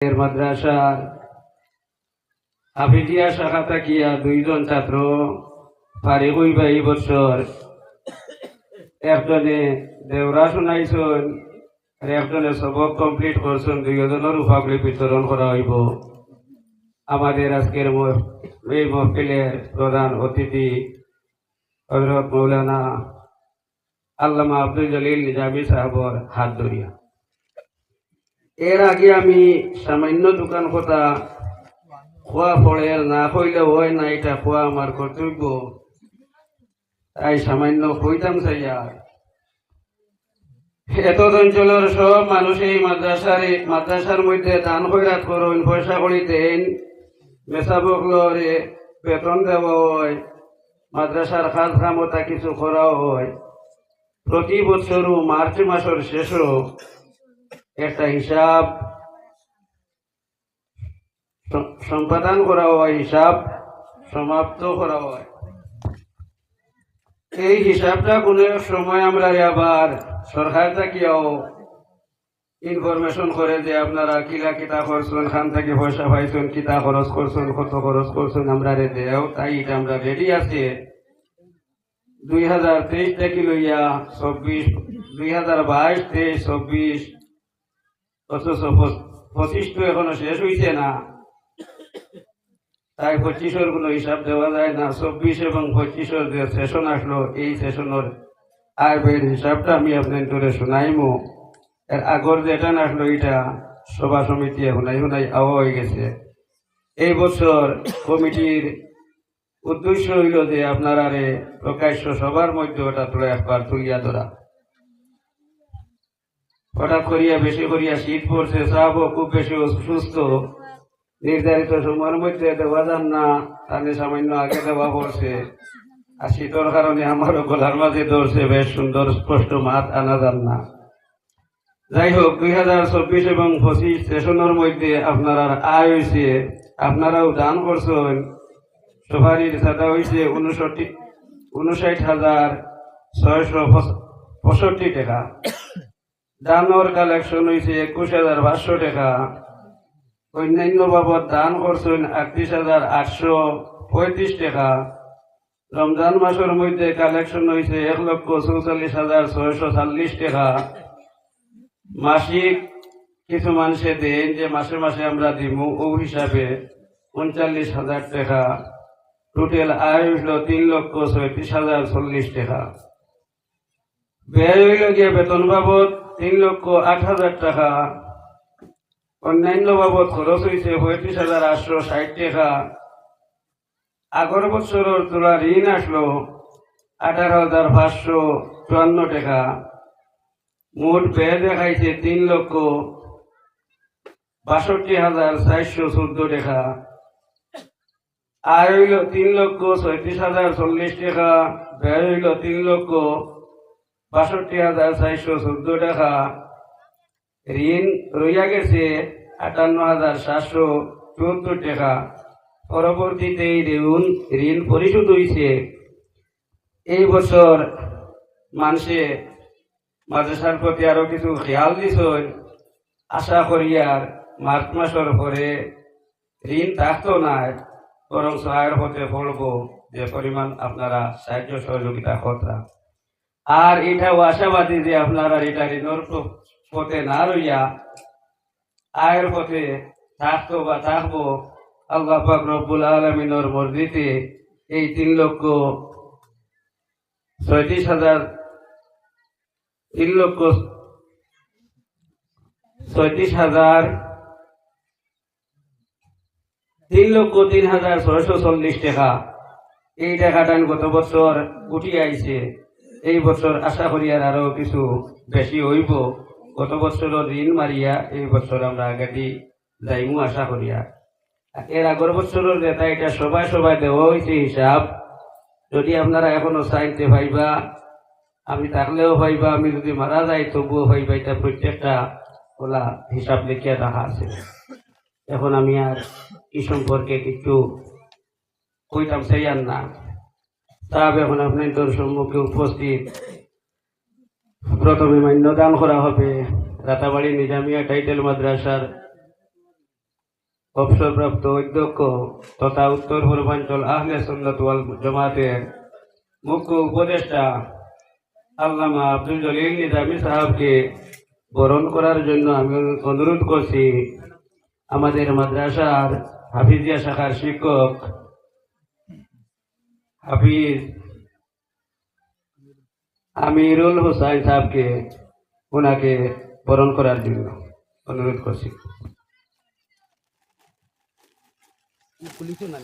মাদ্রাসার হাফিজিয়া শাখা থাকিয়া দুইজন ছাত্র ফারিক হইবা এই বছর। একজনে দেওরা শুনাইছেন আর একজনে সবক কমপ্লিট করছেন। দুইজনের উপাগুলি বিতরণ করা হইব। আমাদের আজকের এই মহফিলের প্রধান অতিথি হযরত মৌলানা আল্লামা আব্দুল জলিল নিজামী সাহেবর হাত ধরিয়া। এর আগে আমি সামান্য দোকান কথা খোয়া পড়ে না কইলে হয় না, এটা খোয়া আমার কর্তব্য, তাই সামান্য কইতাম চাইয়া। এত অঞ্চলের সব মানুষ এই মাদ্রাসার মধ্যে দান খয়রাত করুন, পয়সা করি দেন, মেসাবকলরে বেতন দেওয়া হয়, মাদ্রাসার খাস কামতা কিছু করাও হয়। প্রতি বছরও মার্চ মাসের শেষও একটা হিসাব সম্পাদন করা হয়, হিসাব সমাপ্ত করা হয়। এই হিসাবটা কোনো সময় আমরা আবার সরকার থাকিয়াও ইনফরমেশন করে যে আপনারা কিলা কিতা করছেন, খান থেকে পয়সা পাইছেন, কিতা খরচ করছেন, কত খরচ করছেন আমরা দেও। তাই এটা আমরা রেডি আছে 2023 থেকে লইয়া 24, 2022, 23, 24, অথচ 25 তো এখনো শেষ হইছে না, তাই 25-এর কোনো হিসাব দেওয়া যায় না। 24 এবং 25-এর যে সেশন আসলো, এই সেশনের আয় ব্যয়ের হিসাবটা আমি আপনাদের শোনাইমু। এর আগর যেটা আসলো এটা সভা সমিতি শুনাই আওয়া হয়ে গেছে। এই বছর কমিটির উদ্দেশ্য হইল যে আপনারা প্রকাশ্য সবার মধ্যে ওটা তুলে একবার তুলিয়া ধরা। হঠাৎ করিয়া বেশি করিয়া শীত পড়ছে, সাহাবও খুব বেশি অসুস্থ, নির্ধারিত সময়ের মধ্যে দেওয়া যান না, তাহলে সামান্য আগে দেওয়া পড়ছে। আর শীতের কারণে আমারও গলার মাঝে ধরছে, বেশ সুন্দর স্পষ্ট মাত আনা যান না। যাই হোক, 2024 এবং 25 সেশনের মধ্যে আপনারা আয় হয়েছে, আপনারাও দান করছেন। সবারই সাদা হয়েছে 59,665 টাকা। দানের কালেকশন হয়েছে 21,500 টাকা। অন্যান্য বাবদ দান করছেন 38,835 টাকা। রমজান মাসের মধ্যে কালেকশন হয়েছে 1,44,640 টাকা। মাসিক কিছু মানুষে দেন যে মাসে মাসে আমরা দিব, ও হিসাবে 39,000 টাকা। টোটাল আয় হইল 3,37,040 টাকা। ব্যয় হইল গিয়ে বেতন বাবদ 3,08,000 টাকা। অন্যান্য বাবদ খরচ হয়েছে 35,860 টাকা। আগর বছরের তোলা ঋণ আসলো 18,554 টাকা। মোট ব্যয় দেখাইছে 3,62,414 টাকা। আয় হইল 3,37,040 টাকা। ব্যয় হইল 3,62,414 টাকা। ঋণ রইয়া গেছে 58,774 টাকা। পরবর্তীতে এই ঋণ পরিশোধ হয়েছে। এই বছর মানুষে মাদ্রাসার প্রতি আরো কিছু খেয়াল দিছেন। আশা করি আর মার্চ মাসের পরে ঋণ থাকতো না, বরং সহায়ের হতে পড়ব যে পরিমাণ আপনারা সাহায্য সহযোগিতা করা। আর এটাও আশাবাদী যে আপনারা এটা ঋণের পথে না রইয়া আয়ের পথে থাকতো বা থাকবো। আল্লাহ পাক রব্বুল আলামিনের মর্জিতে এই 3,03,640 টাকা, এই টাকাটা গত বছর উঠি আইছে। এই বছর আশা করি আর আরো কিছু বেশি হইব। গত বছর ঋণ মারিয়া এই বছর আমরা আগে যাইমু আশা করিয়া। এর আগের বছরের যেটা এটা সবাই দেওয়া হয়েছে হিসাব। যদি আপনারা এখনো চাইতে পাইবা, আমি থাকলেও পাইবা, আমি যদি মারা যাই তবুও পাইবা, এটা প্রত্যেকটা ওলা হিসাব লিখিয়া রাখা আছে। এখন আমি আর কি সম্পর্কে কিছু কইতাম চাইয়ান না। তাহলে এখন আপনাদের সম্মুখে উপস্থিত প্রথমে মান্যদান করা হবে রাতাবাড়ি নিজামিয়া টাইটেল মাদ্রাসার অবসরপ্রাপ্ত অধ্যক্ষ তথা উত্তর পূর্বাঞ্চল আহলে সুন্নাত ওয়াল জামাতের মুখ্য উপদেষ্টা আল্লামা আব্দুল জলিল নিজামী সাহেবকে বরণ করার জন্য আমি অনুরোধ করছি আমাদের মাদ্রাসার হাফিজিয়া শাখার শিক্ষক হাফিজ আমিরুল হুসাইন সাহেবকে ওনাকে বরণ করার জন্য অনুরোধ করছি। পুলিশও না